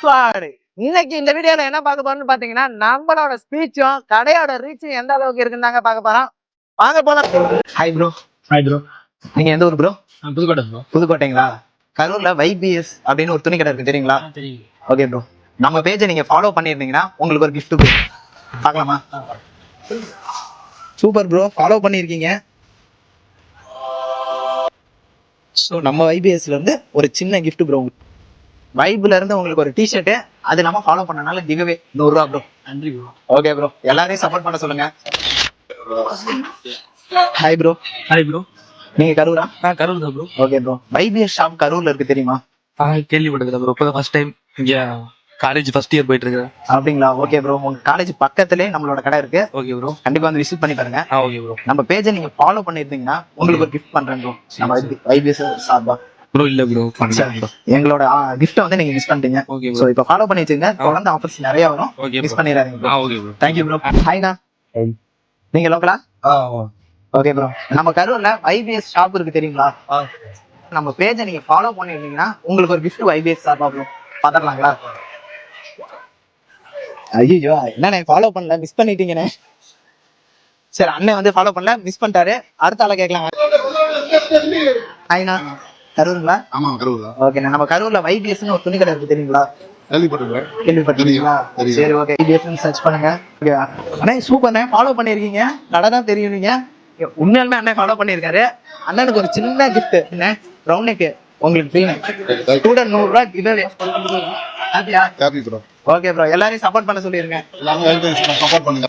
Squad. இன்னைக்கு இந்த வீடியோல என்ன பார்க்க போறோம்னு பாத்தீங்கன்னா, நம்மளோட ஸ்பீச்சும் கடையோட ரீச்சும் எந்த அளவுக்கு இருக்குன்னு தாங்க பார்க்க போறோம். வாங்க போலாம். Hi bro. Hi bro. நீங்க எந்த ஊர் ப்ரோ? புதுக்கோட்டை ப்ரோ. புதுக்கோட்டைங்களா? கரூர்ல YBS அப்படின்னு ஒரு துணி கடை இருக்கு, தெரியுங்களா? தெரியும். ஓகே ப்ரோ, நம்ம பேஜை நீங்க ஃபாலோ பண்ணிருந்தீங்கன்னா உங்களுக்கு ஒரு கிஃப்ட் பார்க்கலாமா? சூப்பர் ப்ரோ, ஃபாலோ பண்ணிருக்கீங்க. ஸோ நம்ம YBSல இருந்து ஒரு சின்ன கிஃப்ட் ப்ரோ. வைப்ல இருந்து உங்களுக்கு ஒரு டிஷர்ட், அது நம்ம ஃபாலோ பண்ணனால கிவ்அவே 100 ரூபா ப்ரோ. நன்றி ப்ரோ. ஓகே ப்ரோ, எல்லாரையும் சப்போர்ட் பண்ண சொல்லுங்க. Hi bro. Hi bro. நீங்க கரூரா? நான் கரூர் தான் bro. Okay bro, YBS shop கரூர்ல இருக்கு, தெரியுமா? கேள்விப்பட்டதில்ல ப்ரோ. இப்போ ஃபர்ஸ்ட் டைம் இங்க காலேஜ் ஃபர்ஸ்ட் இயர் போயிட்டு இருக்கேன். அப்படிங்களா? ஓகே ப்ரோ, உங்க காலேஜ் பக்கத்துலயே நம்மளோட கடை இருக்கு. Okay bro. கண்டிப்பா வந்து விசிட் பண்ணி பாருங்க. Okay bro. நம்ம பேஜை நீங்க ஃபாலோ பண்ணிருந்தீங்கன்னா உங்களுக்கு ஒரு கிஃப்ட் பண்றேன் ப்ரோ, நம்ம YBS சார்பா. ப்ரோ இல்ல ப்ரோ, பண்ணல. எங்களோட கிஃப்ட் வந்து நீங்க மிஸ் பண்ணிட்டீங்க. Okay bro. சோ இப்போ ஃபாலோ பண்ணி வச்சுங்க, தொடர்ந்து ஆஃபர்ஸ் நிறைய வரும். ஓகே மிஸ் பண்ணிராதீங்க bro. Okay bro. Thank you bro. ஹாய்டா. நீங்க லோக்கலா? ஓகே ப்ரோ, நம்ம கரூர்ல YBS ஷாப் இருக்கு, தெரியுங்களா? நம்ம பேஜை நீங்க ஃபாலோ பண்ணிருந்தீங்கன்னா உங்களுக்கு ஒரு கிஃப்ட் YBS சார்பா ப்ரோ. பாத்துறலாங்களா? ஐயோ, என்ன ஃபாலோ பண்ணல, மிஸ் பண்ணிட்டீங்கண்ணே. சரி, அண்ணன் வந்து ஃபாலோ பண்ணல, மிஸ் பண்ணிட்டாரு. அடுத்த ஆளை கேட்கலாம். ஹாய்ண்ணா, கரூருங்களா? ஆமா, கரூர் தான். ஓகே, நம்ம கரூர்ல YBSன்னு ஒரு துணி கடை இருக்கு, தெரியுங்களா? கேள்விப்பட்டிருக்கேன். கேள்விப்பட்டிருக்கீங்களா? தெரியும். சரி, ஓகே, YBSன்னு சர்ச் பண்ணுங்க. ஓகே அண்ணே, சூப்பர்ண்ணே, ஃபாலோ பண்ணிருக்கீங்க. கடை தான் தெரியும். நீங்க உண்மையாலுமே அண்ணன் ஃபாலோ பண்ணிருக்காரு. அண்ணனுக்கு ஒரு சின்ன கிஃப்ட் என்ன, ரவுண்ட் நெக் உங்களுக்கு ஃப்ரீ. ஸ்டூடண்ட் 100 ரூபாய் கிவ்அவே. ஹாப்பியா? Happy bro. ஓகே ப்ரோ, எல்லாரையும் சப்போர்ட் பண்ண சொல்லிருங்க. எல்லாமே சப்போர்ட் பண்ணுங்க.